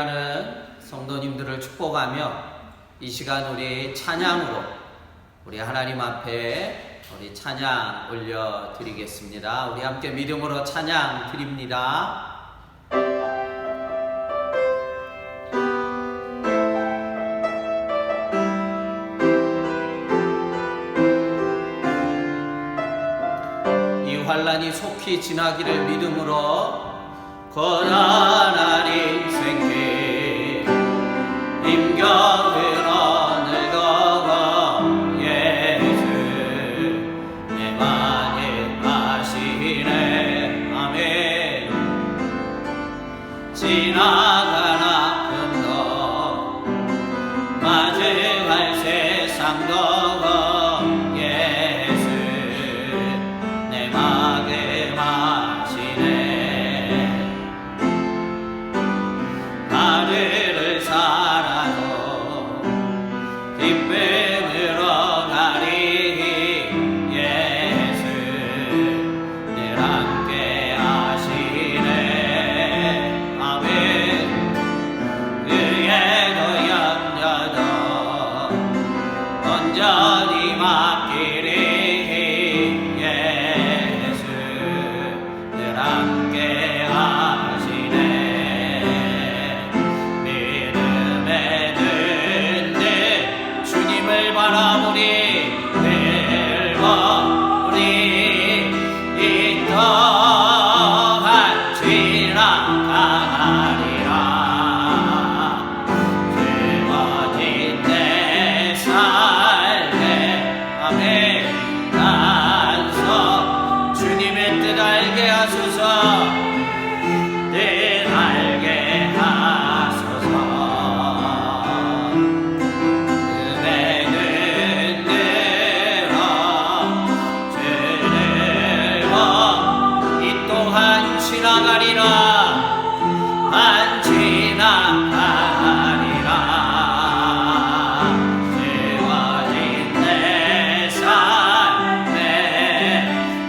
예배하는 성도님들을 축복하며 이 시간 우리 찬양으로 우리 하나님 앞에 우리 찬양 올려드리겠습니다. 우리 함께 믿음으로 찬양 드립니다. 이 환란이 속히 지나기를 믿음으로 고난하니 생기 임겨들어 늙어가 예수 내 만일 하시네 아멘. 지나간 아픔도 마주할 세상도 예수 내 마음 하시네. 하늘을 살아도 기쁨으로 가리 예수 늘 함께 하시네 아멘. 의에도 염려도 온전히 맡기리 예수 늘 함께 하시네. 바라보니 늙어보니 이 또한 지나가리라. 주어진 내 삶에 아멘. 난서 주님의 뜻 알게 하소서. 뜻 알게 하소서. 지나가리라 안 지나가리라. 세워진 내 삶의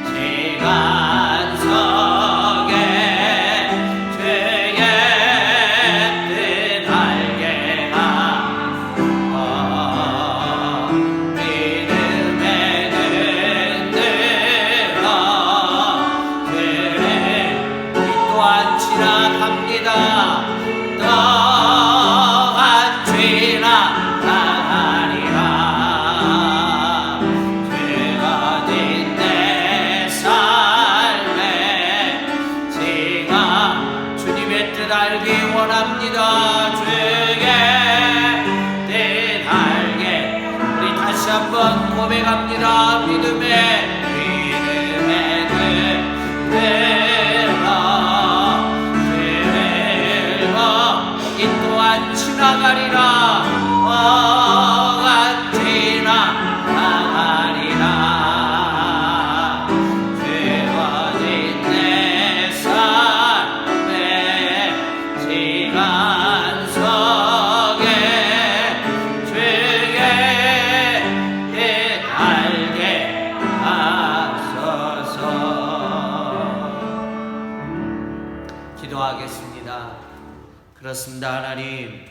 시간 속에 주의 뜻 알게 하소서. 믿음에 흔들어 또한 지나갑니다. 또한 지나가리라. 주어진 내 삶의 시간 주님의 뜻 알기 원합니다. 주의 뜻 알게 우리 다시 한번 고백합니다. 믿음의 지나가리라. 지나가리라. 주어진 내 삶의 시간 속에 주의 뜻 알게 하소서. 기도하겠습니다. 그렇습니다. 하나님,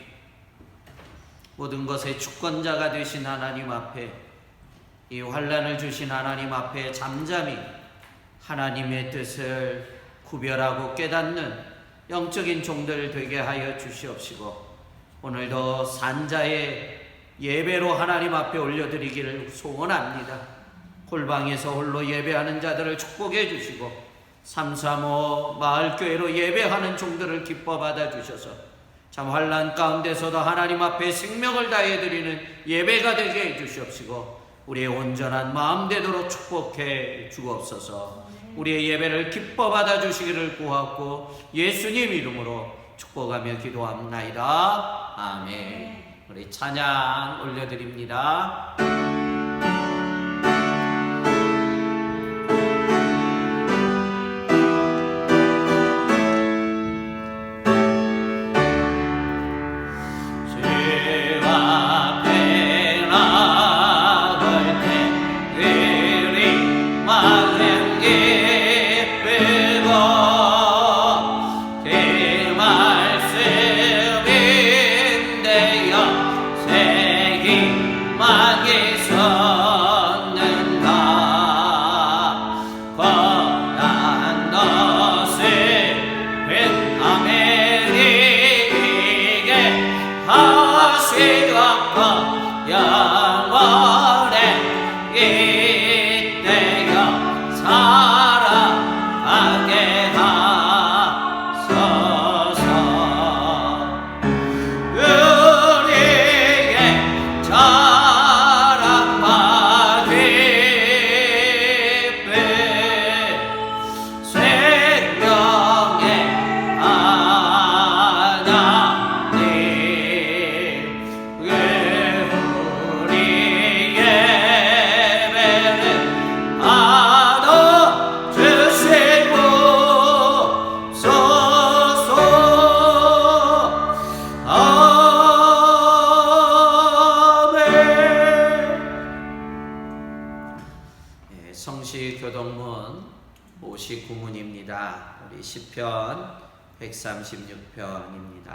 모든 것의 주권자가 되신 하나님 앞에, 이 환난을 주신 하나님 앞에 잠잠히 하나님의 뜻을 구별하고 깨닫는 영적인 종들 되게 하여 주시옵시고, 오늘도 산자의 예배로 하나님 앞에 올려드리기를 소원합니다. 골방에서 홀로 예배하는 자들을 축복해 주시고 335 마을교회로 예배하는 종들을 기뻐 받아주셔서 참 환난 가운데서도 하나님 앞에 생명을 다해 드리는 예배가 되게 해 주시옵시고, 우리의 온전한 마음 되도록 축복해 주옵소서. 우리의 예배를 기뻐 받아주시기를 구하고 예수님 이름으로 축복하며 기도합나이다. 아멘. 우리 찬양 올려드립니다. 그 말씀이 어디 섰는가 권한 것을 아메리게 하시옵고 영원에 이때여 살아가게 하소서. 우리의 자랑과 기쁨 생명의 하나님 우리 예배를 받아주시고 소서. 아멘. 성시교동문 59문입니다. 우리 시편 136편입니다.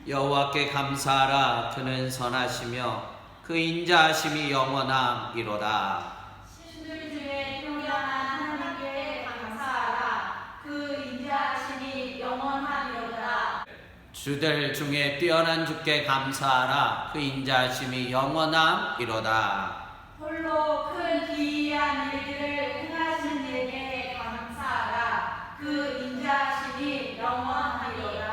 여호와께 감사하라. 그는 선하시며 그 인자하심이 영원함이로다. 신들 중에 효량한 하나님께 감사하라. 그 인자하심이 영원하리로다. 주들 중에 뛰어난 주께 감사하라. 그 인자하심이 영원함이로다. 홀로 큰 기이한 일들을 행하신 이에게 감사하라. 그 인자하심이 영원하리로다.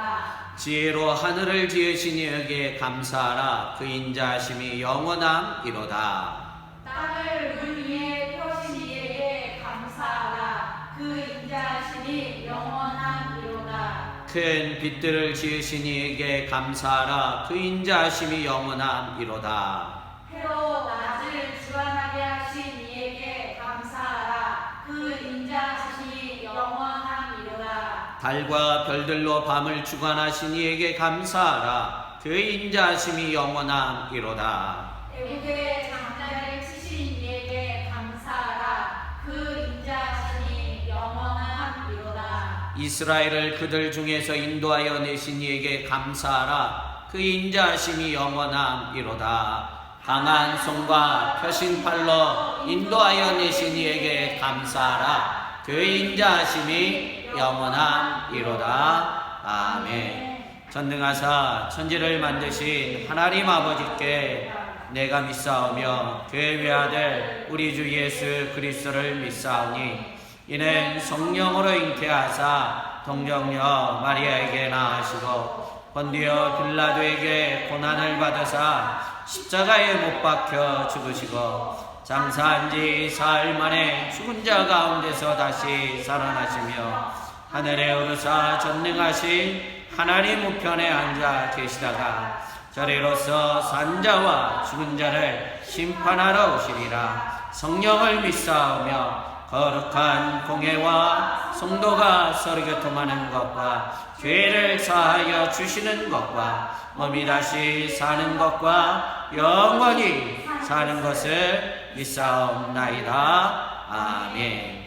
지혜로 하늘을 지으신 이에게 감사하라. 그 인자하심이 영원함이로다. 땅을 물 위에 펴신 이에게 감사하라. 그 인자하심이 영원하리로다. 큰 빛들을 지으신 이에게 감사하라. 그 인자하심이 영원함이로다. 해로 낮을 주관하게 하신 이에게 감사하라. 그 인자하심이 영원하리로다. 달과 별들로 밤을 주관하신 이에게 감사하라. 그 인자하심이 영원함이로다. 애국의 장자를 치신 이에게 감사하라. 그 인자하심이 영원하리로다. 이스라엘을 그들 중에서 인도하여 내신 이에게 감사하라. 그 인자하심이 영원함이로다. 강한 손과 펴신 팔로 인도하여 내신 이에게 감사하라. 그 인자하심이 영원함이로다. 아멘. 전능하사 천지를 만드신 하나님 아버지께 내가 믿사오며 그의 외아들 우리 주 예수 그리스도를 믿사오니 이는 성령으로 잉태하사 동정녀 마리아에게 낳으시고 본디오 빌라도에게 고난을 받으사 십자가에 못 박혀 죽으시고 장사한 지 사흘 만에 죽은 자 가운데서 다시 살아나시며 하늘에 오르사 전능하신 하나님 우편에 앉아 계시다가 저리로서 산자와 죽은 자를 심판하러 오시리라. 성령을 믿사오며 거룩한 공회와 성도가 서로 교통하는 것과 죄를 사하여 주시는 것과 몸이 다시 사는 것과 영원히 사는 것을 믿사옵나이다. 아멘.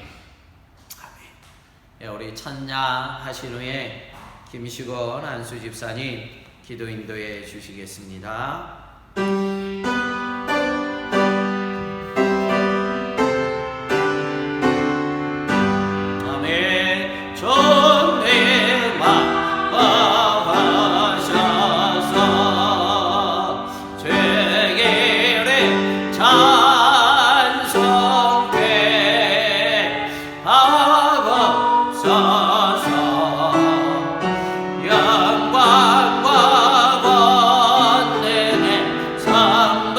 아멘. 우리 찬양하신 후에 김시건 안수 집사님 기도 인도해 주시겠습니다. 아멘. 존내 마하셔서 죄계를 찬송케 하옵소서. 영광과 권능의 선물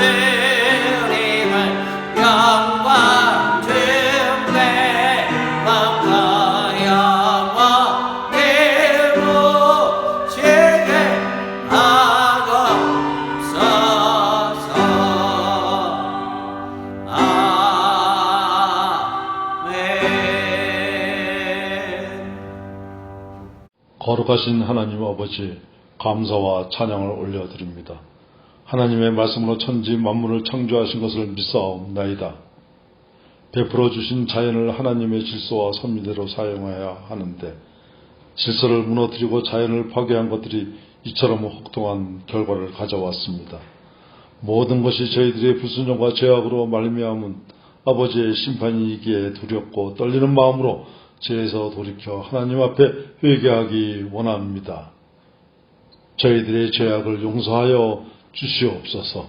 예수님을 영광 주네 왕과 영원히 모시게 하옵소서. 거룩하신 하나님 아버지, 감사와 찬양을 올려드립니다. 하나님의 말씀으로 천지 만물을 창조하신 것을 믿사옵나이다. 베풀어 주신 자연을 하나님의 질서와 섭리대로 사용해야 하는데 질서를 무너뜨리고 자연을 파괴한 것들이 이처럼 혹독한 결과를 가져왔습니다. 모든 것이 저희들의 불순종과 죄악으로 말미암은 아버지의 심판이기에 두렵고 떨리는 마음으로 죄에서 돌이켜 하나님 앞에 회개하기 원합니다. 저희들의 죄악을 용서하여 주시옵소서.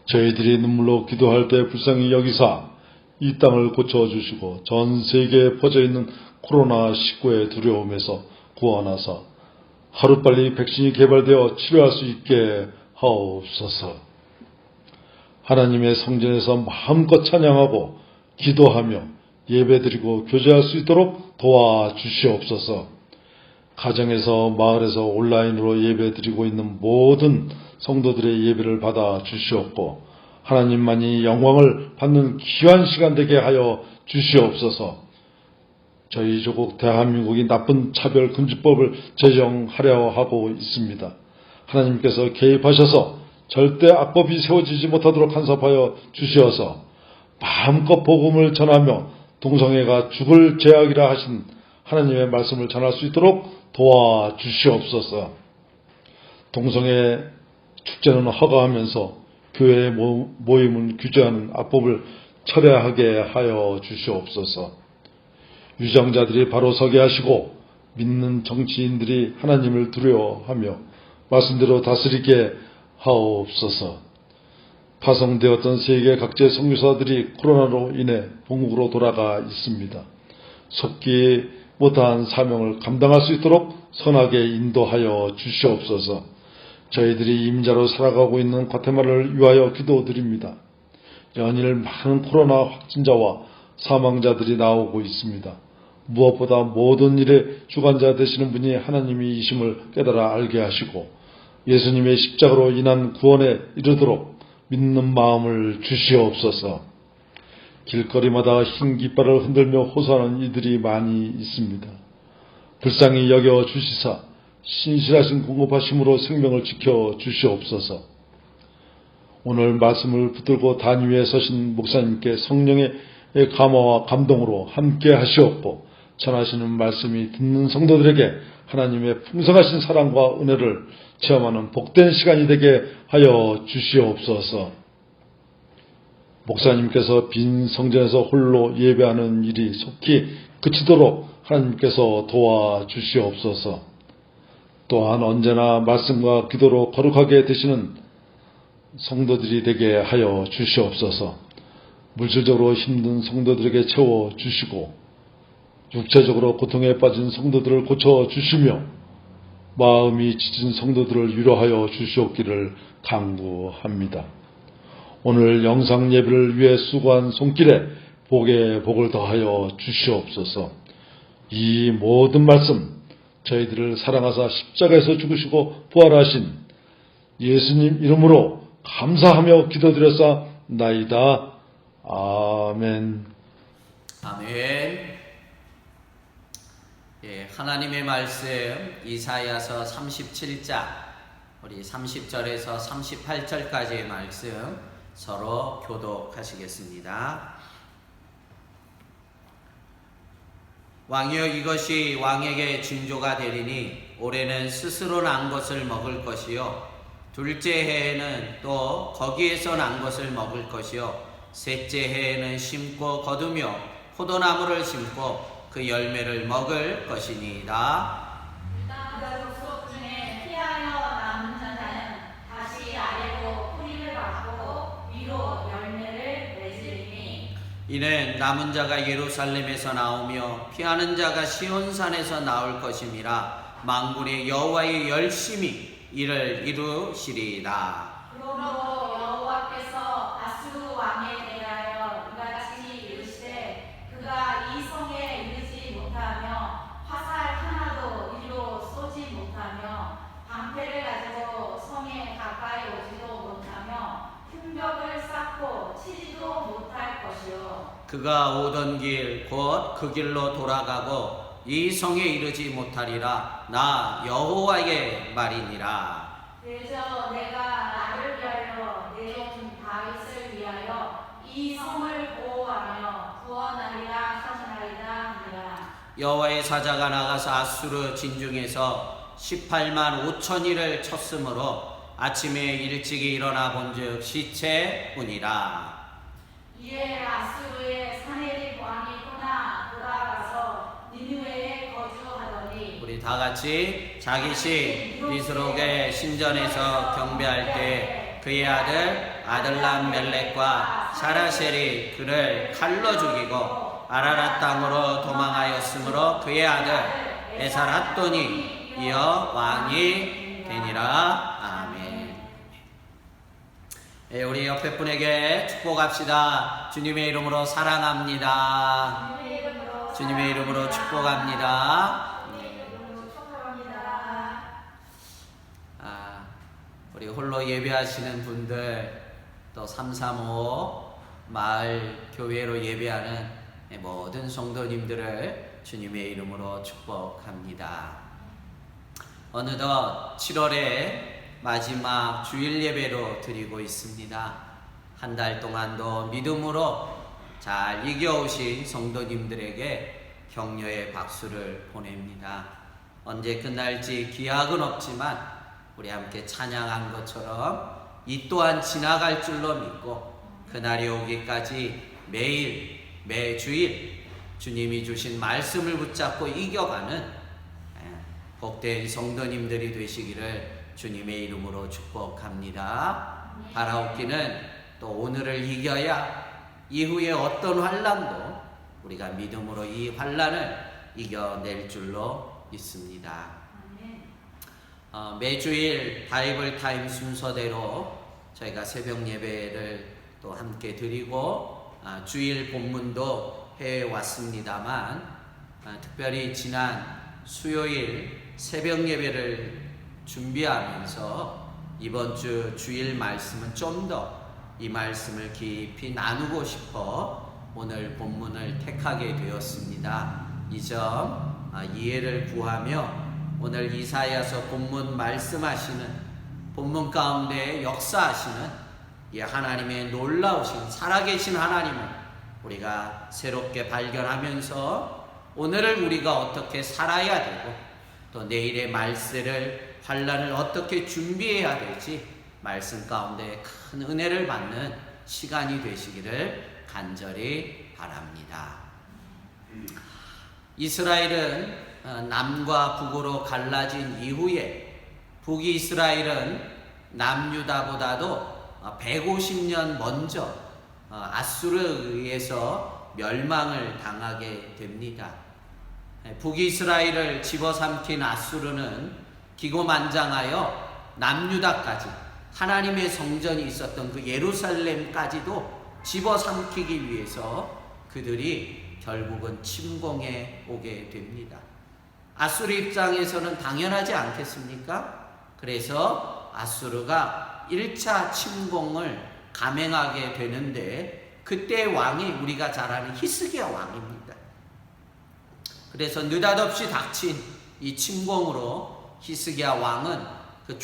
저희들이 눈물로 기도할 때 불쌍히 여기사 이 땅을 고쳐주시고 전 세계에 퍼져있는 코로나19의 두려움에서 구원하사 하루빨리 백신이 개발되어 치료할 수 있게 하옵소서. 하나님의 성전에서 마음껏 찬양하고 기도하며 예배드리고 교제할 수 있도록 도와주시옵소서. 가정에서 마을에서 온라인으로 예배드리고 있는 모든 성도들의 예배를 받아 주시옵고 하나님만이 영광을 받는 귀한 시간 되게 하여 주시옵소서. 저희 조국 대한민국이 나쁜 차별금지법을 제정하려 하고 있습니다. 하나님께서 개입하셔서 절대 악법이 세워지지 못하도록 간섭하여 주시어서 마음껏 복음을 전하며 동성애가 죽을 죄악이라 하신 하나님의 말씀을 전할 수 있도록 도와주시옵소서. 동성애 축제는 허가하면서 교회의 모임을 규제하는 악법을 철회하게 하여 주시옵소서. 유정자들이 바로 서게 하시고 믿는 정치인들이 하나님을 두려워하며 말씀대로 다스리게 하옵소서. 파송되었던 세계 각지의 선교사들이 코로나로 인해 본국으로 돌아가 있습니다. 속기 못한 사명을 감당할 수 있도록 선하게 인도하여 주시옵소서. 저희들이 임자로 살아가고 있는 과테말라를 위하여 기도드립니다. 연일 많은 코로나 확진자와 사망자들이 나오고 있습니다. 무엇보다 모든 일의 주관자 되시는 분이 하나님이심을 깨달아 알게 하시고 예수님의 십자가로 인한 구원에 이르도록 믿는 마음을 주시옵소서. 길거리마다 흰 깃발을 흔들며 호소하는 이들이 많이 있습니다. 불쌍히 여겨 주시사 신실하신 공급하심으로 생명을 지켜 주시옵소서. 오늘 말씀을 붙들고 단 위에 서신 목사님께 성령의 감화와 감동으로 함께 하시옵고 전하시는 말씀이 듣는 성도들에게 하나님의 풍성하신 사랑과 은혜를 체험하는 복된 시간이 되게 하여 주시옵소서. 목사님께서 빈 성전에서 홀로 예배하는 일이 속히 그치도록 하나님께서 도와주시옵소서. 또한 언제나 말씀과 기도로 거룩하게 되시는 성도들이 되게 하여 주시옵소서. 물질적으로 힘든 성도들에게 채워주시고 육체적으로 고통에 빠진 성도들을 고쳐주시며 마음이 지친 성도들을 위로하여 주시옵기를 간구합니다. 오늘 영상 예배를 위해 수고한 손길에 복에 복을 더하여 주시옵소서. 이 모든 말씀 저희들을 사랑하사 십자가에서 죽으시고 부활하신 예수님 이름으로 감사하며 기도드렸사나이다. 아멘. 아멘. 예, 하나님의 말씀 이사야서 37장 우리 30절에서 38절까지의 말씀 서로 교독하시겠습니다. 왕이여 이것이 왕에게 징조가 되리니 올해는 스스로 난 것을 먹을 것이요 둘째 해에는 또 거기에서 난 것을 먹을 것이요 셋째 해에는 심고 거두며 포도나무를 심고 그 열매를 먹을 것이니이다. 유다 족속 중에 피하여 남은 자는 다시 아래로 뿌리를 받고 위로 열매를 맺으리니 이는 남은 자가 예루살렘에서 나오며 피하는 자가 시온산에서 나올 것임이라. 만군의 여호와의 열심히 이를 이루시리이다. 그러므로 그가 오던 길 곧 그 길로 돌아가고 이 성에 이르지 못하리라. 나 여호와의 말이니라. 그래서 내가 나를 위하여 내 종 다윗을 위하여 이 성을 보호하며 구원하리라 하시나이다 하니라. 여호와의 사자가 나가서 아수르 진중에서 18만 5천이를 쳤으므로 아침에 일찍이 일어나 본즉 시체뿐이라. 이에 아수르의 사내립 왕이 떠나 돌아가서 니느웨에 거주하더니 우리 다 같이 자기 시 비스록의 신전에서 경배할 때 그의 아들 아들람 멜렉과 사라셀이 그를 칼로 죽이고 아라랏 땅으로 도망하였으므로 그의 아들 에사랏돈이 이어 왕이 되니라. 아멘. 우리 옆에 분에게 축복합시다. 주님의 이름으로 사랑합니다. 주님의 이름으로 축복합니다. 우리 홀로 예배하시는 분들, 또 335 마을 교회로 예배하는 모든 성도님들을 주님의 이름으로 축복합니다. 어느덧 7월의 마지막 주일 예배로 드리고 있습니다. 한 달 동안도 믿음으로 잘 이겨오신 성도님들에게 격려의 박수를 보냅니다. 언제 끝날지 기약은 없지만 우리 함께 찬양한 것처럼 이 또한 지나갈 줄로 믿고 그날이 오기까지 매일 매주일 주님이 주신 말씀을 붙잡고 이겨가는 복된 성도님들이 되시기를 주님의 이름으로 축복합니다. 바라옵기는 또 오늘을 이겨야 이후에 어떤 환난도 우리가 믿음으로 이 환난을 이겨낼 줄로 믿습니다. 매주일 바이블 타임 순서대로 저희가 새벽 예배를 또 함께 드리고 주일 본문도 해왔습니다만 특별히 지난 수요일 새벽 예배를 준비하면서 이번 주 주일 말씀은 좀 더 이 말씀을 깊이 나누고 싶어 오늘 본문을 택하게 되었습니다. 이 점 이해를 구하며 오늘 이사야서 본문 말씀하시는 본문 가운데 역사하시는 이 하나님의 놀라우신 살아계신 하나님을 우리가 새롭게 발견하면서 오늘을 우리가 어떻게 살아야 되고 또 내일의 말세를 환난을 어떻게 준비해야 될지 말씀 가운데 큰 은혜를 받는 시간이 되시기를 간절히 바랍니다. 이스라엘은 남과 북으로 갈라진 이후에 북이스라엘은 남유다보다도 150년 먼저 아수르에 의해서 멸망을 당하게 됩니다. 북이스라엘을 집어삼킨 아수르는 기고만장하여 남유다까지 하나님의 성전이 있었던 그 예루살렘까지도 집어삼키기 위해서 그들이 결국은 침공해 오게 됩니다. 아수르 입장에서는 당연하지 않겠습니까? 그래서 아수르가 1차 침공을 감행하게 되는데 그때 왕이 우리가 잘 아는 히스기야 왕입니다. 그래서 느닷없이 닥친 이 침공으로 히스기야 왕은 그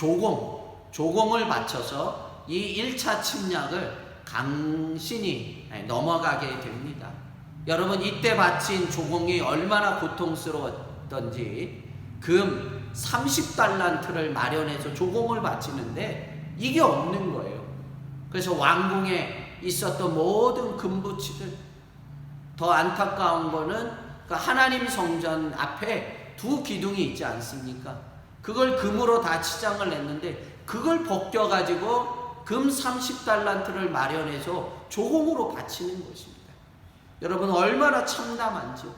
조공을 바쳐서 이 1차 침략을 간신히 넘어가게 됩니다. 여러분 이때 바친 조공이 얼마나 고통스러웠던지 금 30달란트를 마련해서 조공을 바치는데 이게 없는 거예요. 그래서 왕궁에 있었던 모든 금부치들, 더 안타까운 거는 그 하나님 성전 앞에 두 기둥이 있지 않습니까? 그걸 금으로 다 치장을 냈는데 그걸 벗겨가지고 금 30달란트를 마련해서 조공으로 바치는 것입니다. 여러분 얼마나 참담한지요.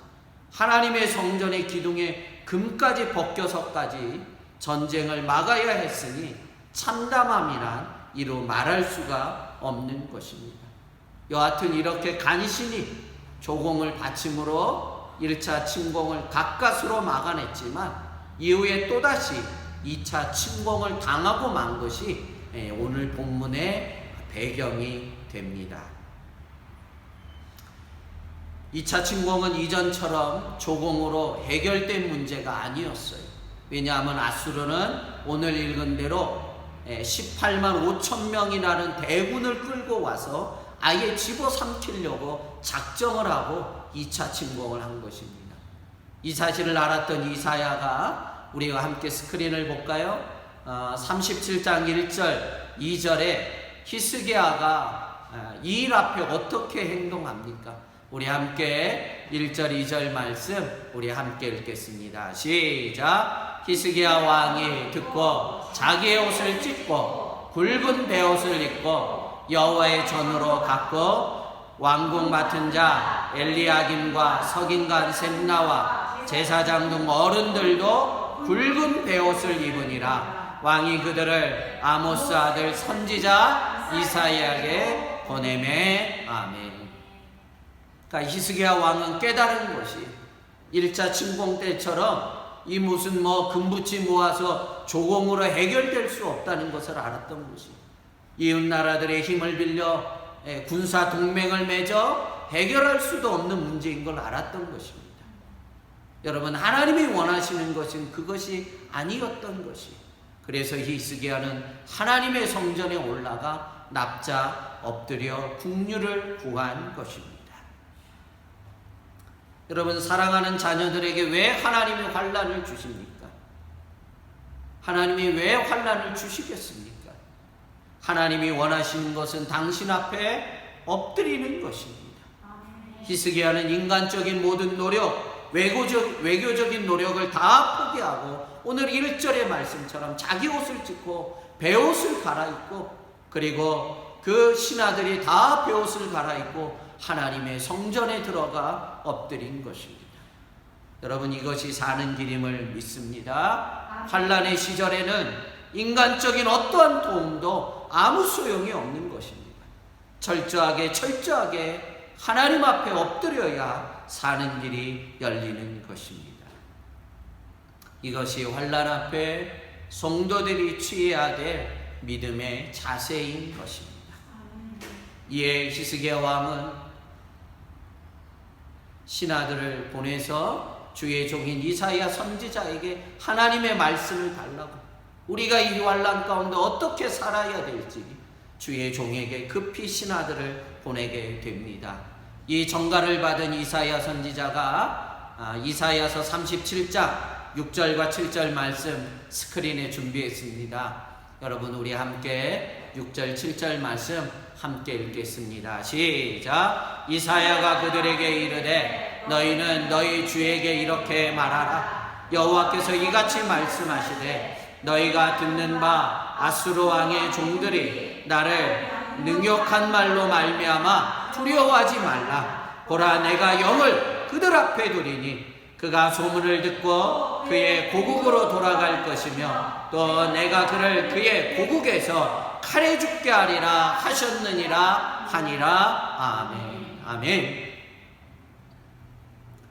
하나님의 성전의 기둥에 금까지 벗겨서까지 전쟁을 막아야 했으니 참담함이란 이루 말할 수가 없는 것입니다. 여하튼 이렇게 간신히 조공을 바침으로 1차 침공을 가까스로 막아냈지만 이후에 또다시 2차 침공을 당하고 만 것이 오늘 본문의 배경이 됩니다. 2차 침공은 이전처럼 조공으로 해결된 문제가 아니었어요. 왜냐하면 아수르는 오늘 읽은 대로 18만 5천 명이라는 대군을 끌고 와서 아예 집어삼키려고 작정을 하고 2차 침공을 한 것입니다. 이 사실을 알았던 이사야가, 우리가 함께 스크린을 볼까요? 37장 1절 2절에 히스기야가 이 일 앞에 어떻게 행동합니까? 우리 함께 1절 2절 말씀 우리 함께 읽겠습니다. 시작. 히스기야 왕이 듣고 자기의 옷을 찢고 굵은 베옷을 입고 여호와의 전으로 갔고 왕궁 맡은 자 엘리야김과 서긴관 셈나와 제사장 등 어른들도 굵은 베옷을 입으니라. 왕이 그들을 아모스 아들 선지자 이사야에게 보내매. 아멘. 그러니까 히스기야 왕은 깨달은 것이 1차 침공 때처럼 이 무슨 금붙이 모아서 조공으로 해결될 수 없다는 것을 알았던 것이, 이웃 나라들의 힘을 빌려 군사 동맹을 맺어 해결할 수도 없는 문제인 걸 알았던 것입니다. 여러분, 하나님이 원하시는 것은 그것이 아니었던 것이, 그래서 히스기야는 하나님의 성전에 올라가 납작 엎드려 국류를 구한 것입니다. 여러분, 사랑하는 자녀들에게 왜 하나님이 환난을 주십니까? 하나님이 왜 환난을 주시겠습니까? 하나님이 원하시는 것은 당신 앞에 엎드리는 것입니다. 히스기야는 인간적인 모든 노력, 외교적인 노력을 다 포기하고 오늘 1절의 말씀처럼 자기 옷을 찢고 베옷을 갈아입고, 그리고 그 신하들이 다 베옷을 갈아입고 하나님의 성전에 들어가 엎드린 것입니다. 여러분, 이것이 사는 길임을 믿습니다. 환난의 시절에는 인간적인 어떠한 도움도 아무 소용이 없는 것입니다. 철저하게 하나님 앞에 엎드려야 사는 길이 열리는 것입니다. 이것이 환난 앞에 성도들이 취해야 될 믿음의 자세인 것입니다. 이에 히스기야 왕은 신하들을 보내서 주의 종인 이사야 선지자에게 하나님의 말씀을 달라고, 우리가 이 환난 가운데 어떻게 살아야 될지 주의 종에게 급히 신하들을 보내게 됩니다. 이 전가를 받은 이사야 선지자가 이사야서 37장 6절과 7절 말씀 스크린에 준비했습니다. 여러분, 우리 함께 6절 7절 말씀 함께 읽겠습니다. 시작. 이사야가 그들에게 이르되 너희는 너희 주에게 이렇게 말하라. 여호와께서 이같이 말씀하시되 너희가 듣는 바 아수르 왕의 종들이 나를 능욕한 말로 말미암아 두려워하지 말라. 보라, 내가 영을 그들 앞에 두리니 그가 소문을 듣고 그의 고국으로 돌아갈 것이며 또 내가 그를 그의 고국에서 칼에 죽게 하리라 하셨느니라 하니라. 아멘. 아멘.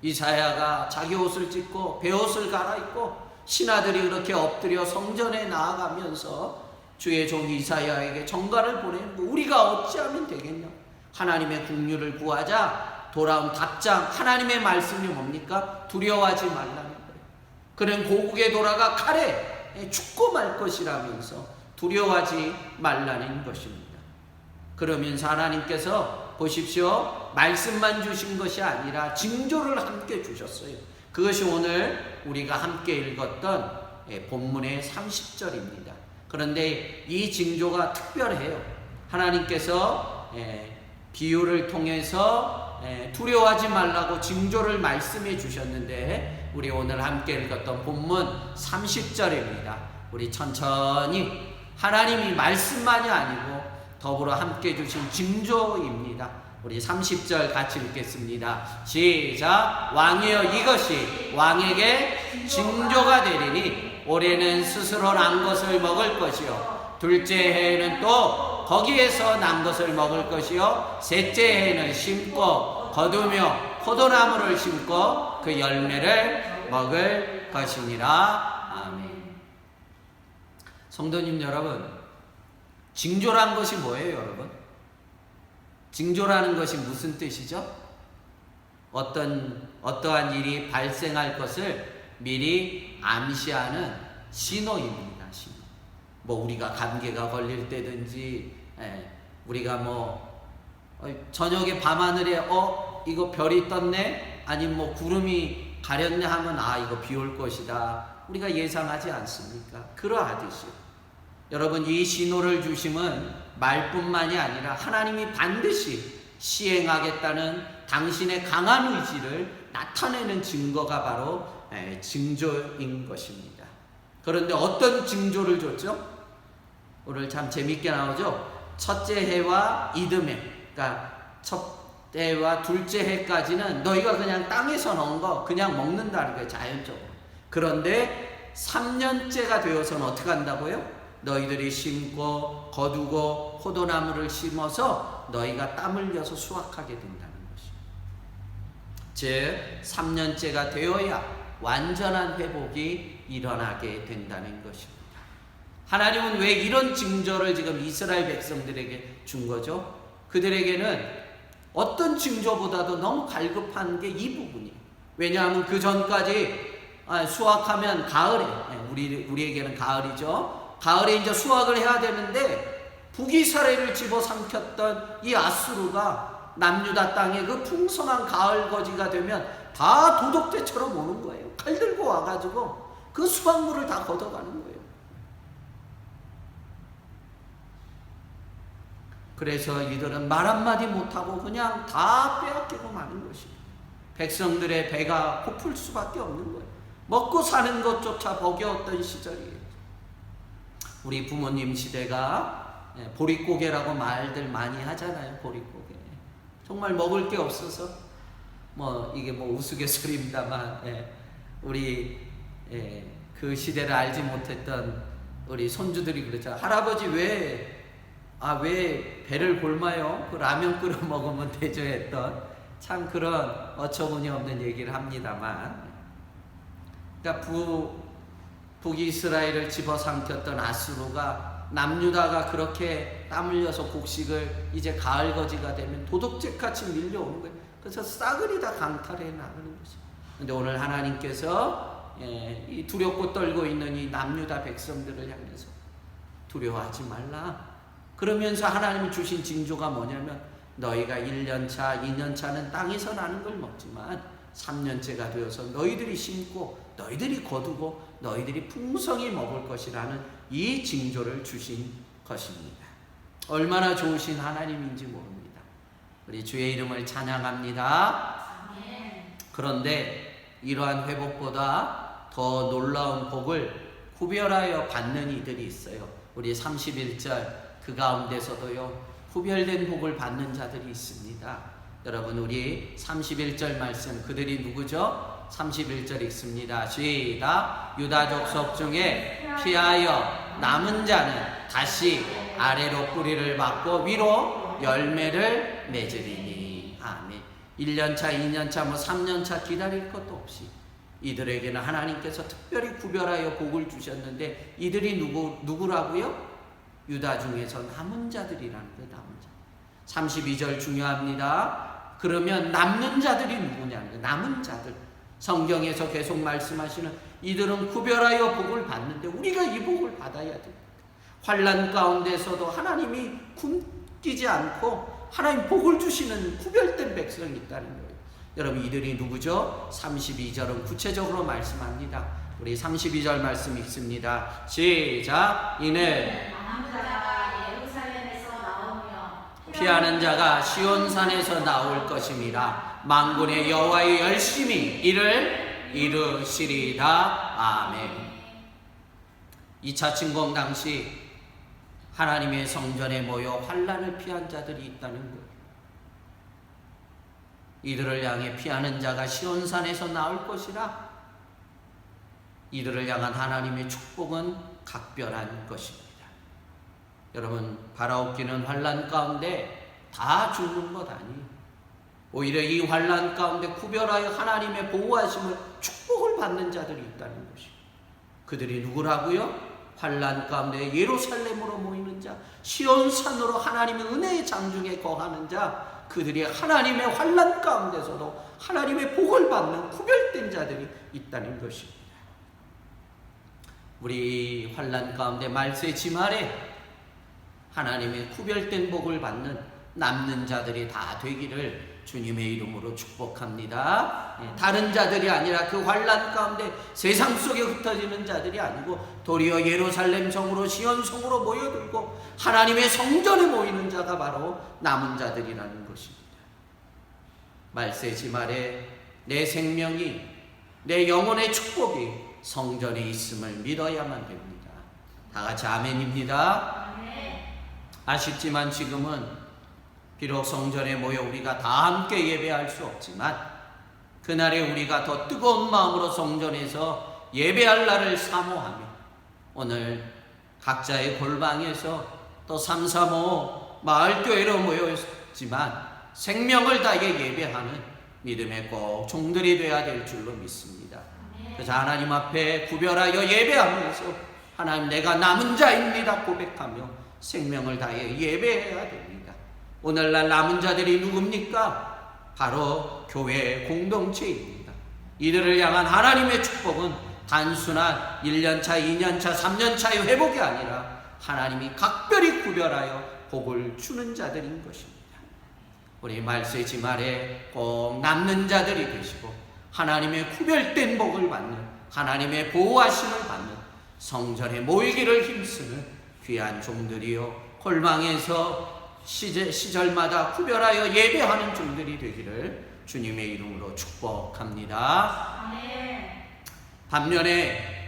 이사야가 자기 옷을 찢고 베옷을 갈아입고 신하들이 그렇게 엎드려 성전에 나아가면서 주의 종 이사야에게 전가를 보내고, 우리가 어찌하면 되겠냐? 하나님의 국류를 구하자. 돌아온 답장, 하나님의 말씀이 뭡니까? 두려워하지 말라는 거예요. 그는 고국에 돌아가 칼에 죽고 말 것이라면서 두려워하지 말라는 것입니다. 그러면서 하나님께서 보십시오, 말씀만 주신 것이 아니라 징조를 함께 주셨어요. 그것이 오늘 우리가 함께 읽었던 본문의 30절입니다. 그런데 이 징조가 특별해요. 하나님께서 비유를 통해서 두려워하지 말라고 징조를 말씀해 주셨는데, 우리 오늘 함께 읽었던 본문 30절입니다. 우리 천천히, 하나님이 말씀만이 아니고 더불어 함께 주신 징조입니다. 우리 30절 같이 읽겠습니다. 시작. 왕이여, 이것이 왕에게 징조가 되리니 올해는 스스로 난 것을 먹을 것이요 둘째 해에는 또 거기에서 난 것을 먹을 것이요 셋째 해에는 심고 거두며 포도나무를 심고 그 열매를 먹을 것이니라. 아멘. 성도님 여러분, 징조란 것이 뭐예요, 여러분? 징조라는 것이 무슨 뜻이죠? 어떠한 일이 발생할 것을 미리 암시하는 신호입니다. 신호. 뭐 우리가 감기가 걸릴 때든지, 우리가 뭐 저녁에 밤하늘에 이거 별이 떴네, 아니면 뭐 구름이 가렸네 하면 이거 비 올 것이다, 우리가 예상하지 않습니까? 그러하듯이 여러분, 이 신호를 주심은 말뿐만이 아니라 하나님이 반드시 시행하겠다는 당신의 강한 의지를 나타내는 증거가 바로 징조인 것입니다. 그런데 어떤 징조를 줬죠? 오늘 참 재밌게 나오죠. 첫째 해와 이듬해, 그러니까 첫 해와 둘째 해까지는 너희가 그냥 땅에서 넣은 거 그냥 먹는다는 거예요, 자연적으로. 그런데 3년째가 되어서는 어떻게 한다고요? 너희들이 심고 거두고 포도나무를 심어서 너희가 땀 흘려서 수확하게 된다는 것이죠. 즉 3년째가 되어야 완전한 회복이 일어나게 된다는 것입니다. 하나님은 왜 이런 징조를 지금 이스라엘 백성들에게 준 거죠? 그들에게는 어떤 징조보다도 너무 갈급한 게 이 부분이에요. 왜냐하면 그 전까지 수확하면 가을에, 우리에게는 가을이죠. 가을에 이제 수확을 해야 되는데 북이스라엘을 집어삼켰던 이 아수르가 남유다 땅에 그 풍성한 가을 거지가 되면 다 도둑대처럼 오는 거예요. 칼 들고 와가지고 그 수확물을 다 걷어가는 거예요. 그래서 이들은 말 한마디 못하고 그냥 다 빼앗기고 마는 것입니다. 백성들의 배가 고플 수밖에 없는 거예요. 먹고 사는 것조차 버거웠던 시절이에요. 우리 부모님 시대가 보릿고개라고 말들 많이 하잖아요. 보릿고개. 정말 먹을 게 없어서 이게 우스갯소리입니다만, 우리 그 시대를 알지 못했던 우리 손주들이 그러죠. 할아버지 왜 배를 굶어요? 그 라면 끓여 먹으면 되죠 했던 참 그런 어처구니 없는 얘기를 합니다만, 그러니까 북이스라엘을 집어삼켰던 아수르가 남유다가 그렇게 땀 흘려서 곡식을 이제 가을 거지가 되면 도둑질같이 밀려오는 거예요. 그래서 싸그리 다 강탈해 나가는 거죠. 그런데 오늘 하나님께서 이 두렵고 떨고 있는 이 남유다 백성들을 향해서 두려워하지 말라. 그러면서 하나님이 주신 징조가 뭐냐면 너희가 1년차, 2년차는 땅에서 나는 걸 먹지만 3년째가 되어서 너희들이 심고 너희들이 거두고 너희들이 풍성히 먹을 것이라는 이 징조를 주신 것입니다. 얼마나 좋으신 하나님인지 모릅니다. 우리 주의 이름을 찬양합니다. 그런데 이러한 회복보다 더 놀라운 복을 구별하여 받는 이들이 있어요. 우리 31절 그 가운데서도요, 구별된 복을 받는 자들이 있습니다. 여러분, 우리 31절 말씀, 그들이 누구죠? 31절 읽습니다. 시작. 유다 족속 중에 피하여 남은 자는 다시 아래로 뿌리를 받고 위로 열매를 맺으리니. 아멘. 1년차, 2년차, 3년차 기다릴 것도 없이 이들에게는 하나님께서 특별히 구별하여 복을 주셨는데, 이들이 누구라고요? 유다 중에서 남은 자들이라는 거예요. 남은 자. 32절 중요합니다. 그러면 남는 자들이 누구냐는 거예요. 남은 자들. 성경에서 계속 말씀하시는 이들은 구별하여 복을 받는데 우리가 이 복을 받아야 됩니다. 환난 가운데서도 하나님이 굶기지 않고 하나님 복을 주시는 구별된 백성이 있다는 거예요. 여러분, 이들이 누구죠? 32절은 구체적으로 말씀합니다. 우리 32절 말씀 읽습니다. 시작. 이는 피하는 자가 시온산에서 나올 것임이라. 만군의 여호와의 열심히 이를 이루시리다. 아멘. 2차 침공 당시 하나님의 성전에 모여 환난을 피한 자들이 있다는 거예요. 이들을 향해 피하는 자가 시온산에서 나올 것이라. 이들을 향한 하나님의 축복은 각별한 것입니다. 여러분, 바라옵기는 환난 가운데 다 죽는 것 아니에요. 오히려 이 환난 가운데 구별하여 하나님의 보호하심을 축복을 받는 자들이 있다는 것이에요. 그들이 누구라고요? 환난 가운데 예루살렘으로 모이는 모이는 자, 시온산으로 하나님의 은혜의 장중에 거하는 자, 그들이 하나님의 환난 가운데서도 하나님의 복을 받는 구별된 자들이 있다는 것입니다. 우리 환난 가운데 말세지 말에 하나님의 구별된 복을 받는 남는 자들이 다 되기를 주님의 이름으로 축복합니다. 다른 자들이 아니라 그 환난 가운데 세상 속에 흩어지는 자들이 아니고 도리어 예루살렘 성으로 시온 성으로 모여들고 하나님의 성전에 모이는 자가 바로 남은 자들이라는 것입니다. 말세지 말에 내 생명이, 내 영혼의 축복이 성전에 있음을 믿어야만 됩니다. 다 같이 아멘입니다. 아쉽지만 지금은 비록 성전에 모여 우리가 다 함께 예배할 수 없지만 그날에 우리가 더 뜨거운 마음으로 성전에서 예배할 날을 사모하며 오늘 각자의 골방에서 또 335 마을교회로 모였지만 생명을 다해 예배하는 믿음의 꼭 종들이 되어야 될 줄로 믿습니다. 그래서 하나님 앞에 구별하여 예배하면서 하나님 내가 남은 자입니다 고백하며 생명을 다해 예배해야 됩니다. 오늘날 남은 자들이 누굽니까? 바로 교회 공동체입니다. 이들을 향한 하나님의 축복은 단순한 1년차, 2년차, 3년차의 회복이 아니라 하나님이 각별히 구별하여 복을 주는 자들인 것입니다. 우리 말세지 말에 꼭 남는 자들이 되시고 하나님의 구별된 복을 받는, 하나님의 보호하심을 받는 성전에 모이기를 힘쓰는 귀한 종들이요 골방에서 시절마다 구별하여 예배하는 종들이 되기를 주님의 이름으로 축복합니다. 반면에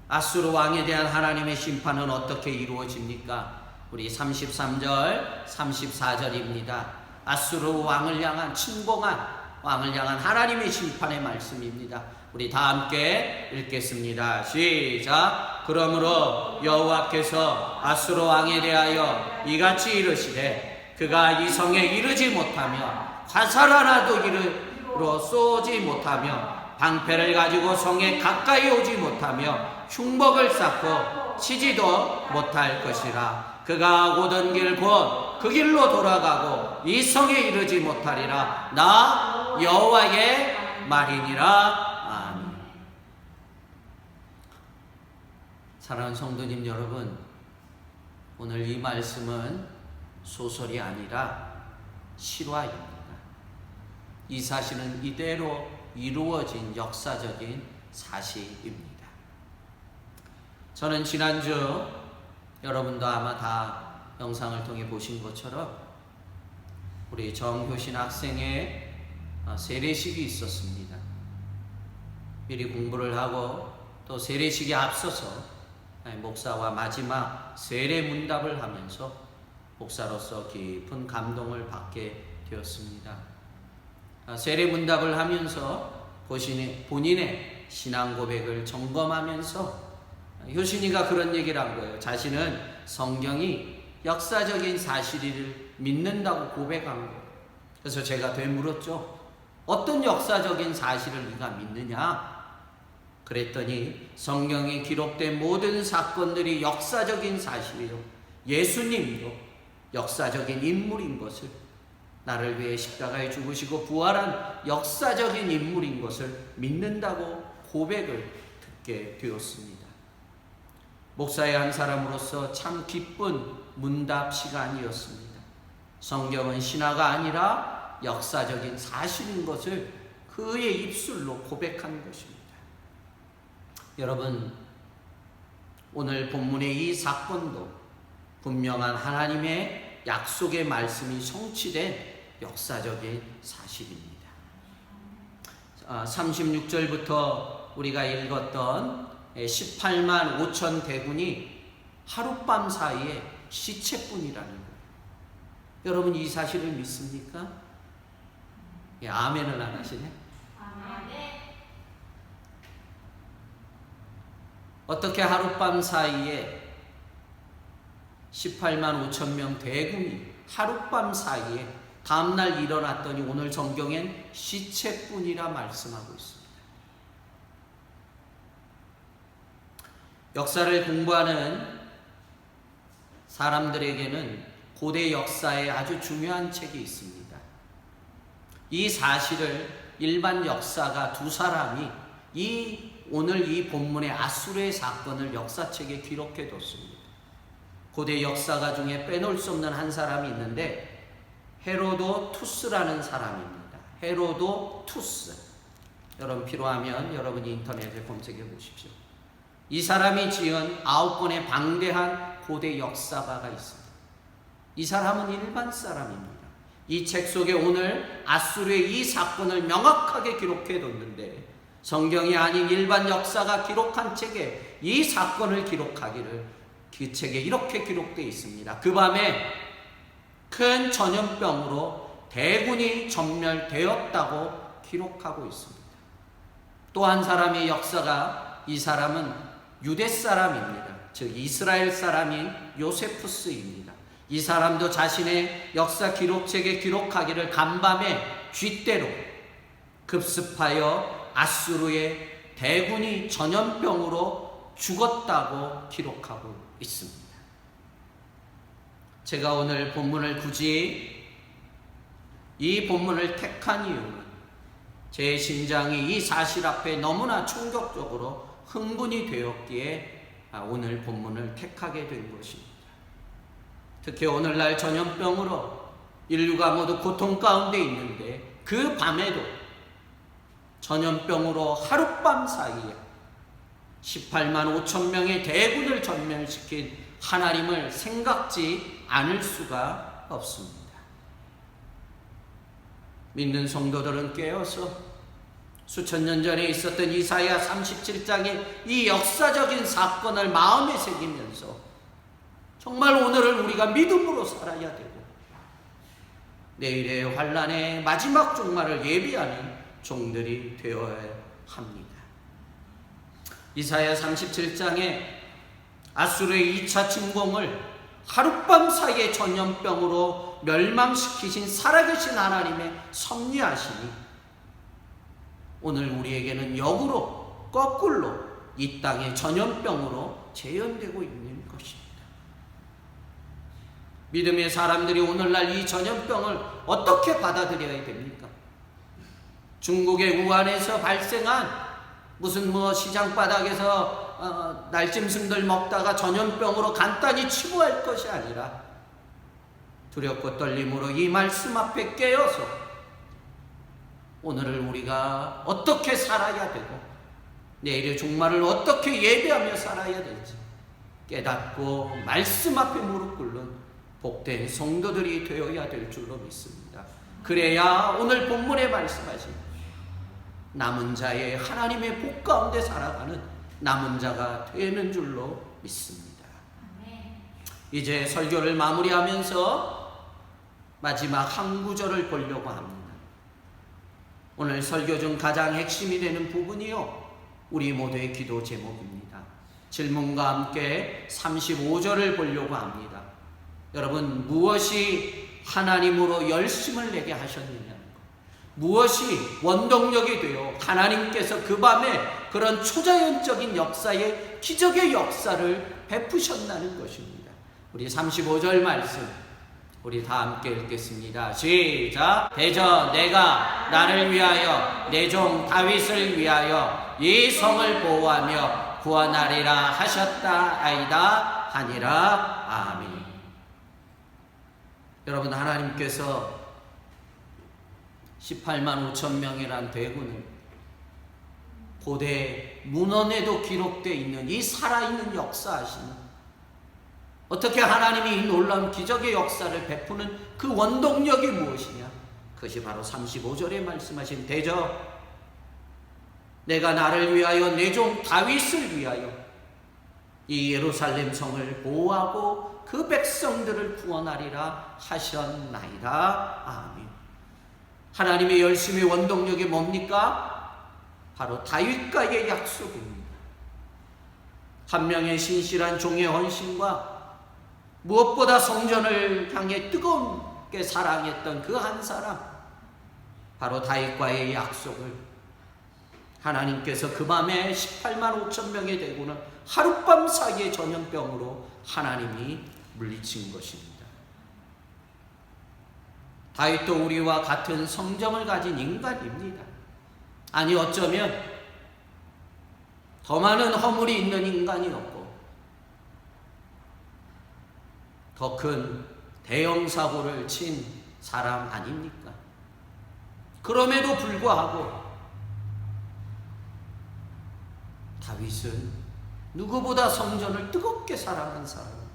아수르 왕에 대한 하나님의 심판은 어떻게 이루어집니까? 우리 33절, 34절입니다. 아수르 왕을 향한 침공한 왕을 향한 하나님의 심판의 말씀입니다. 우리 다 함께 읽겠습니다. 시작. 그러므로 여호와께서 아수르 왕에 대하여 이같이 이르시되 그가 이 성에 이르지 못하며 화살 하나도 이르러 쏘지 못하며 방패를 가지고 성에 가까이 오지 못하며 흉복을 쌓고 치지도 못할 것이라. 그가 오던 길 곧 그 길로 돌아가고 이 성에 이르지 못하리라. 나 여호와의 말이니라. 아멘. 사랑하는 성도님 여러분, 오늘 이 말씀은 소설이 아니라 실화입니다. 이 사실은 이대로 이루어진 역사적인 사실입니다. 저는 지난주 여러분도 아마 다 영상을 통해 보신 것처럼 우리 정효신 학생의 세례식이 있었습니다. 미리 공부를 하고 또 세례식에 앞서서 목사와 마지막 세례 문답을 하면서 목사로서 깊은 감동을 받게 되었습니다. 세례 문답을 하면서 본인의 신앙 고백을 점검하면서 효신이가 그런 얘기를 한 거예요. 자신은 성경이 역사적인 사실을 믿는다고 고백한 거예요. 그래서 제가 되물었죠. 어떤 역사적인 사실을 네가 믿느냐? 그랬더니 성경에 기록된 모든 사건들이 역사적인 사실이요. 예수님도 역사적인 인물인 것을, 나를 위해 십자가에 죽으시고 부활한 역사적인 인물인 것을 믿는다고 고백을 듣게 되었습니다. 목사의 한 사람으로서 참 기쁜 문답 시간이었습니다. 성경은 신화가 아니라 역사적인 사실인 것을 그의 입술로 고백한 것입니다. 여러분, 오늘 본문의 이 사건도 분명한 하나님의 약속의 말씀이 성취된 역사적인 사실입니다. 36절부터 우리가 읽었던 18만 5천 대군이 하룻밤 사이에 시체뿐이라는 거예요. 여러분 이 사실을 믿습니까? 아멘을 안 하시네. 어떻게 하룻밤 사이에 18만 5천 명 대군이 하룻밤 사이에 다음날 일어났더니 오늘 성경엔 시체뿐이라 말씀하고 있습니다. 역사를 공부하는 사람들에게는 고대 역사에 아주 중요한 책이 있습니다. 이 사실을 일반 역사가 두 사람이 오늘 이 본문의 아수르의 사건을 역사책에 기록해 뒀습니다. 고대 역사가 중에 빼놓을 수 없는 한 사람이 있는데 헤로도투스라는 사람입니다. 헤로도투스. 여러분 필요하면 여러분이 인터넷에 검색해 보십시오. 이 사람이 지은 9권의 방대한 고대 역사가가 있습니다. 이 사람은 일반 사람입니다. 이 책 속에 오늘 아수르의 이 사건을 명확하게 기록해 뒀는데 성경이 아닌 일반 역사가 기록한 책에 이 사건을 기록하기를 그 책에 이렇게 기록되어 있습니다. 그 밤에 큰 전염병으로 대군이 전멸되었다고 기록하고 있습니다. 또 한 사람의 역사가 이 사람은 유대 사람입니다. 즉 이스라엘 사람인 요세푸스입니다. 이 사람도 자신의 역사 기록책에 기록하기를 간밤에 쥐떼로 급습하여 아수르의 대군이 전염병으로 죽었다고 기록하고 있습니다. 제가 오늘 본문을 굳이 이 본문을 택한 이유는 제 심장이 이 사실 앞에 너무나 충격적으로 흥분이 되었기에 오늘 본문을 택하게 된 것입니다. 특히 오늘날 전염병으로 인류가 모두 고통 가운데 있는데 그 밤에도 전염병으로 하룻밤 사이에 18만 5천 명의 대군을 전멸시킨 하나님을 생각지 않을 수가 없습니다. 믿는 성도들은 깨어서 수천 년 전에 있었던 이사야 37장의 이 역사적인 사건을 마음에 새기면서 정말 오늘을 우리가 믿음으로 살아야 되고 내일의 환난의 마지막 종말을 예비하는 종들이 되어야 합니다. 이사야 37장에 아수르의 2차 침공을 하룻밤 사이에 전염병으로 멸망시키신 살아계신 하나님의 섭리하심이 오늘 우리에게는 역으로 거꾸로 이 땅의 전염병으로 재현되고 있는 것입니다. 믿음의 사람들이 오늘날 이 전염병을 어떻게 받아들여야 됩니까? 중국의 우한에서 발생한 무슨 시장 바닥에서 날짐승들 먹다가 전염병으로 간단히 치부할 것이 아니라 두렵고 떨림으로 이 말씀 앞에 깨어서 오늘을 우리가 어떻게 살아야 되고 내일의 종말을 어떻게 예배하며 살아야 될지 깨닫고 말씀 앞에 무릎 꿇는 복된 성도들이 되어야 될 줄로 믿습니다. 그래야 오늘 본문에 말씀하신 남은 자의 하나님의 복 가운데 살아가는 남은 자가 되는 줄로 믿습니다. 이제 설교를 마무리하면서 마지막 한 구절을 보려고 합니다. 오늘 설교 중 가장 핵심이 되는 부분이요, 우리 모두의 기도 제목입니다. 질문과 함께 35절을 보려고 합니다. 여러분, 무엇이 하나님으로 열심을 내게 하셨느냐, 무엇이 원동력이 되어 하나님께서 그 밤에 그런 초자연적인 역사의 기적의 역사를 베푸셨다는 것입니다. 우리 35절 말씀 우리 다 함께 읽겠습니다. 시작. 대저 내가 나를 위하여 내 종 다윗을 위하여 이 성을 보호하며 구원하리라 하셨다 아이다 하니라. 아멘. 여러분, 하나님께서 18만 5천 명이란 대군을 고대 문헌에도 기록되어 있는 이 살아있는 역사하시는, 어떻게 하나님이 이 놀라운 기적의 역사를 베푸는 그 원동력이 무엇이냐? 그것이 바로 35절에 말씀하신 대저 내가 나를 위하여 내 종 다윗을 위하여 이 예루살렘 성을 보호하고 그 백성들을 구원하리라 하셨나이다. 아멘. 하나님의 열심의 원동력이 뭡니까? 바로 다윗과의 약속입니다. 한 명의 신실한 종의 헌신과 무엇보다 성전을 향해 뜨겁게 사랑했던 그 한 사람, 바로 다윗과의 약속을 하나님께서 그 밤에 18만 5천 명의 대군을 하룻밤 사이에 전염병으로 하나님이 물리친 것입니다. 다윗도 우리와 같은 성정을 가진 인간입니다. 아니 어쩌면 더 많은 허물이 있는 인간이었고 더 큰 대형 사고를 친 사람 아닙니까? 그럼에도 불구하고 다윗은 누구보다 성전을 뜨겁게 사랑한 사람입니다.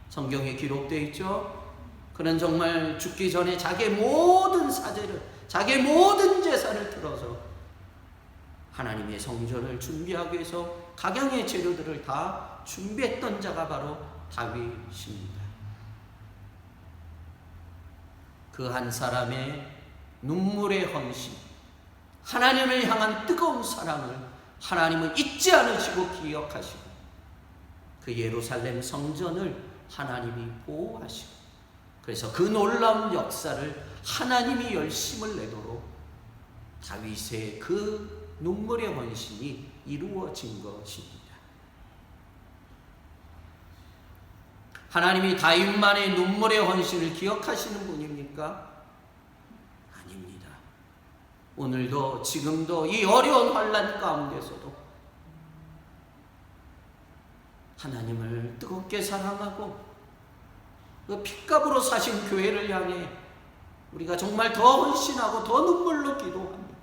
성경에 기록되어 있죠. 그는 정말 죽기 전에 자기의 모든 사제를, 자기의 모든 재산을 틀어서 하나님의 성전을 준비하기 위해서 각양의 재료들을 다 준비했던 자가 바로 다윗입니다. 그 한 사람의 눈물의 헌신, 하나님을 향한 뜨거운 사랑을 하나님은 잊지 않으시고 기억하시고 그 예루살렘 성전을 하나님이 보호하시고 그래서 그 놀라운 역사를 하나님이 열심을 내도록 다윗의 그 눈물의 헌신이 이루어진 것입니다. 하나님이 다윗만의 눈물의 헌신을 기억하시는 분입니까? 아닙니다. 오늘도 지금도 이 어려운 환난 가운데서도 하나님을 뜨겁게 사랑하고 그 핏값으로 사신 교회를 향해 우리가 정말 더 헌신하고 더 눈물로 기도합니다.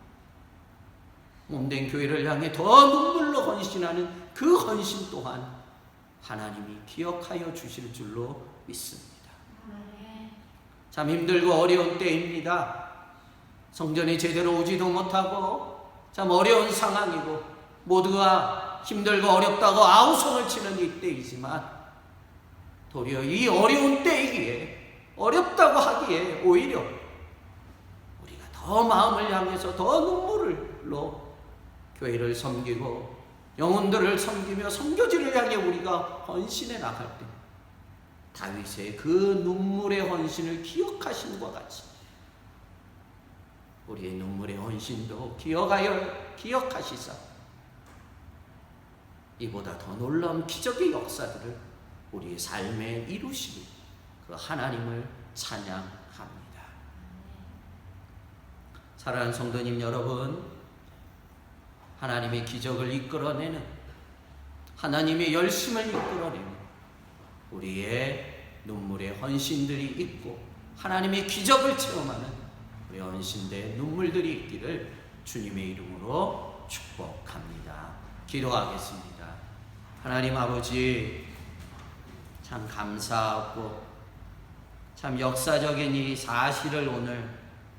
몸된 교회를 향해 더 눈물로 헌신하는 그 헌신 또한 하나님이 기억하여 주실 줄로 믿습니다. 참 힘들고 어려운 때입니다. 성전이 제대로 오지도 못하고 참 어려운 상황이고 모두가 힘들고 어렵다고 아우성을 치는 이 때이지만 도리어 이 어려운 때이기에 어렵다고 하기에 오히려 우리가 더 마음을 향해서 더 눈물로 교회를 섬기고 영혼들을 섬기며 선교지를 향해 우리가 헌신해 나갈 때 다윗의 그 눈물의 헌신을 기억하심과 같이 우리의 눈물의 헌신도 기억하시사 이보다 더 놀라운 기적의 역사들을 우리의 삶에 이루시니 그 하나님을 찬양합니다. 사랑하는 성도님 여러분, 하나님의 기적을 이끌어내는 하나님의 열심을 이끌어내는 우리의 눈물의 헌신들이 있고 하나님의 기적을 체험하는 우리 헌신된 눈물들이 있기를 주님의 이름으로 축복합니다. 기도하겠습니다. 하나님 아버지, 참 감사하고 참 역사적인 이 사실을 오늘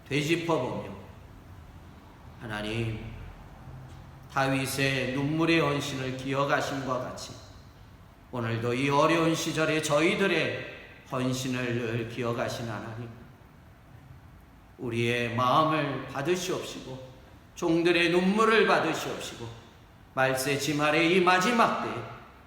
되짚어보며 하나님 다윗의 눈물의 헌신을 기억하심과 같이 오늘도 이 어려운 시절에 저희들의 헌신을 늘 기억하신 하나님, 우리의 마음을 받으시옵시고 종들의 눈물을 받으시옵시고 말세 지말의 이 마지막 때에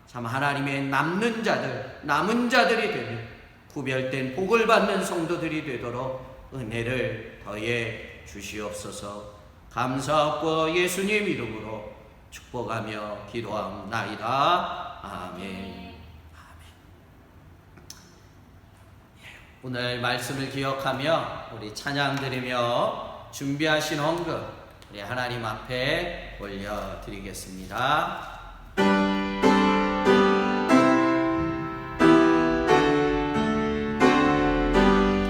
참 하나님의 남는 자들이 되는 구별된 복을 받는 성도들이 되도록 은혜를 더해 주시옵소서. 감사하고 예수님 이름으로 축복하며 기도합나이다. 아멘. 오늘 말씀을 기억하며 우리 찬양 드리며 준비하신 헌금 우리 하나님 앞에 올려드리겠습니다.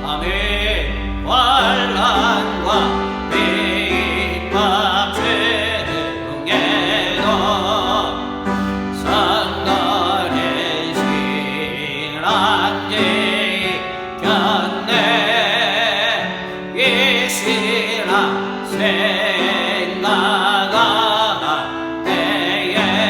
아멘. 환난과 생각할 때에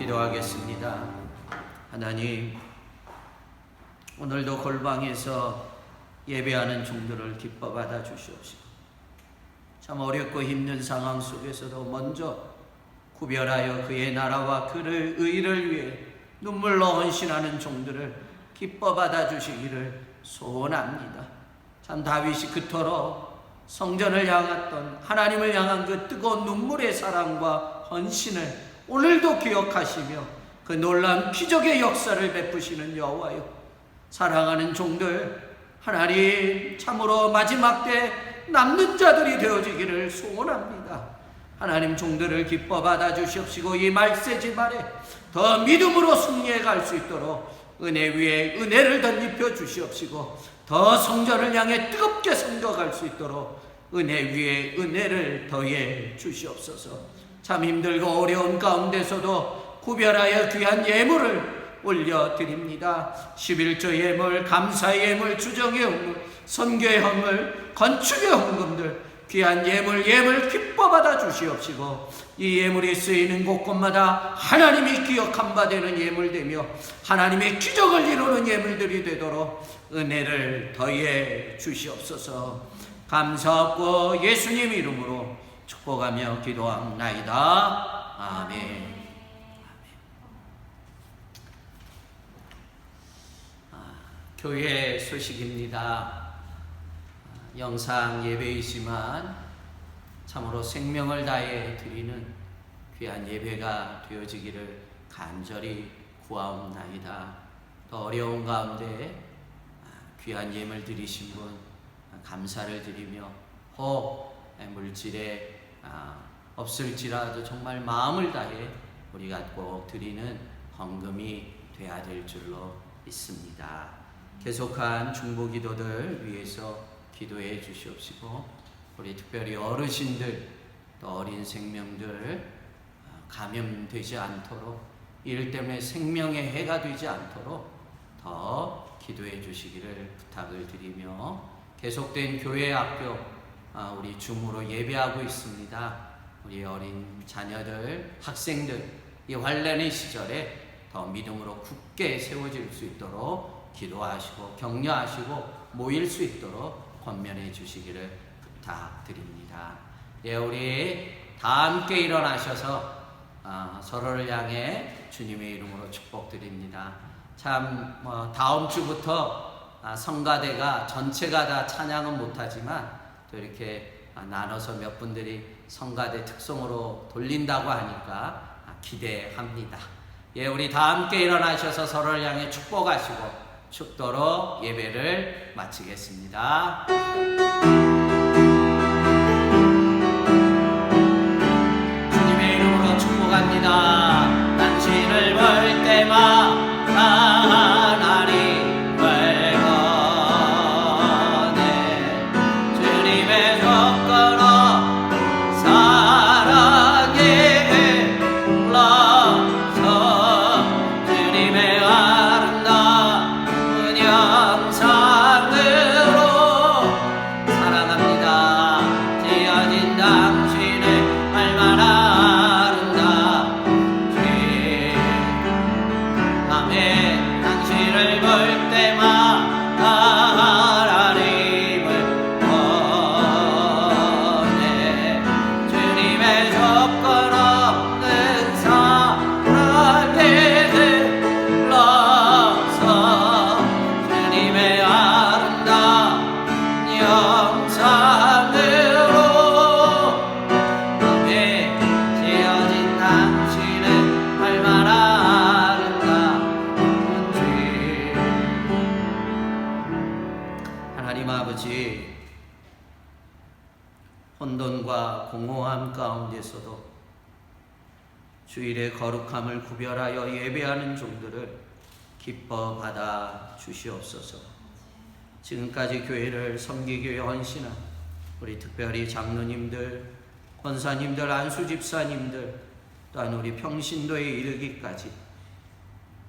기도하겠습니다. 하나님, 오늘도 골방에서 예배하는 종들을 기뻐 받아 주시옵시고, 참 어렵고 힘든 상황 속에서도 먼저 구별하여 그의 나라와 그의 의를 위해 눈물로 헌신하는 종들을 기뻐 받아 주시기를 소원합니다. 참 다윗이 그토록 성전을 향했던 하나님을 향한 그 뜨거운 눈물의 사랑과 헌신을 오늘도 기억하시며 그 놀라운 기적의 역사를 베푸시는 여호와여, 사랑하는 종들 하나님 참으로 마지막 때 남는 자들이 되어지기를 소원합니다. 하나님, 종들을 기뻐 받아 주시옵시고 이 말세지 말에 더 믿음으로 승리해 갈 수 있도록 은혜 위에 은혜를 덧입혀 주시옵시고 더 성전을 향해 뜨겁게 섬겨갈 수 있도록 은혜 위에 은혜를 더해 주시옵소서. 참 힘들고 어려운 가운데서도 구별하여 귀한 예물을 올려드립니다. 11조 예물, 감사의 예물, 주정의 헌금, 선교의 헌물, 건축의 헌금들 귀한 예물 기뻐 받아 주시옵시고 이 예물이 쓰이는 곳곳마다 하나님이 기억한 바 되는 예물되며 하나님의 기적을 이루는 예물들이 되도록 은혜를 더해 주시옵소서. 감사하고 예수님 이름으로 축복하며 기도합나이다. 아멘. 교회 소식입니다. 영상 예배이지만 참으로 생명을 다해 드리는 귀한 예배가 되어지기를 간절히 구하옵나이다. 더 어려운 가운데 귀한 예물 드리신 분 감사를 드리며 혹 물질에 없을지라도 정말 마음을 다해 우리가 꼭 드리는 헌금이 되어야 될 줄로 믿습니다. 계속한 중보기도들 위해서 기도해 주시옵시고 우리 특별히 어르신들 또 어린 생명들 감염되지 않도록 일 때문에 생명에 해가 되지 않도록 더 기도해 주시기를 부탁을 드리며 계속된 교회 학교 우리 줌으로 예배하고 있습니다. 우리 어린 자녀들 학생들 이 환난의 시절에 더 믿음으로 굳게 세워질 수 있도록 기도하시고 격려하시고 모일 수 있도록 권면해 주시기를 부탁드립니다. 예, 우리 다 함께 일어나셔서 서로를 향해 주님의 이름으로 축복드립니다. 참 다음 주부터 성가대가 전체가 다 찬양은 못하지만 또 이렇게 나눠서 몇 분들이 성가대 특송으로 돌린다고 하니까 기대합니다. 예, 우리 다 함께 일어나셔서 서로를 향해 축복하시고 축도로 예배를 마치겠습니다. 주님의 이름으로 축복합니다. 당신을 볼 때마다 하나님을 보네. 주님의 조건어 사랑에 흘러서 주님의 아름다운 영상으로 사랑합니다. 지어진 당신의 얼마나 아름답지. 아멘. 당신을 볼 때마다 하나님을 보네. 주님의 조건 없는 사랑에 흘러서 주님의 아름다운 영상으로 아멘. 지어진 당신은 얼마나 아름다운지. 하나님 아버지, 혼돈과 공허함 가운데서도 주일의 거룩함을 구별하여 예배하는 종들을 기뻐 받아 주시옵소서. 지금까지 교회를 섬기기 위해 헌신한 우리 특별히 장로님들, 권사님들, 안수집사님들, 또한 우리 평신도에 이르기까지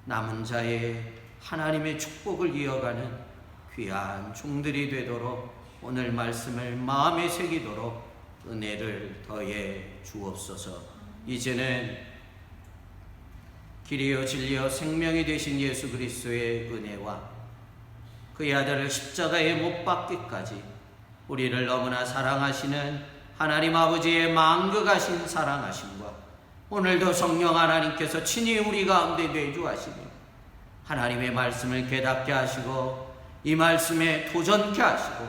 남은 자의 하나님의 축복을 이어가는 귀한 종들이 되도록 오늘 말씀을 마음에 새기도록 은혜를 더해 주옵소서. 이제는 길이요 진리요 생명이 되신 예수 그리스도의 은혜와 그의 아들을 십자가에 못 박기까지 우리를 너무나 사랑하시는 하나님 아버지의 망극하신 사랑하심과 오늘도 성령 하나님께서 친히 우리 가운데 내주하시니 하나님의 말씀을 깨닫게 하시고 이 말씀에 도전케 하시고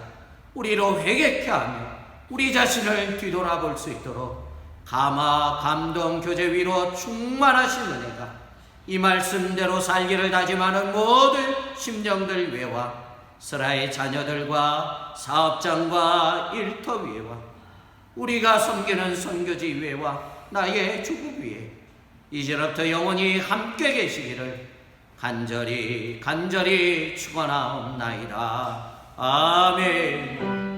우리로 회개케 하며 우리 자신을 뒤돌아볼 수 있도록 감화, 감동, 교제 위로 충만하신 은혜가 이 말씀대로 살기를 다짐하는 모든 심령들 위에와 스라의 자녀들과 사업장과 일터 위에와 우리가 섬기는 선교지 위에와 나의 주부 위에 이제부터 영원히 함께 계시기를 간절히 축원하옵나이다. 아멘.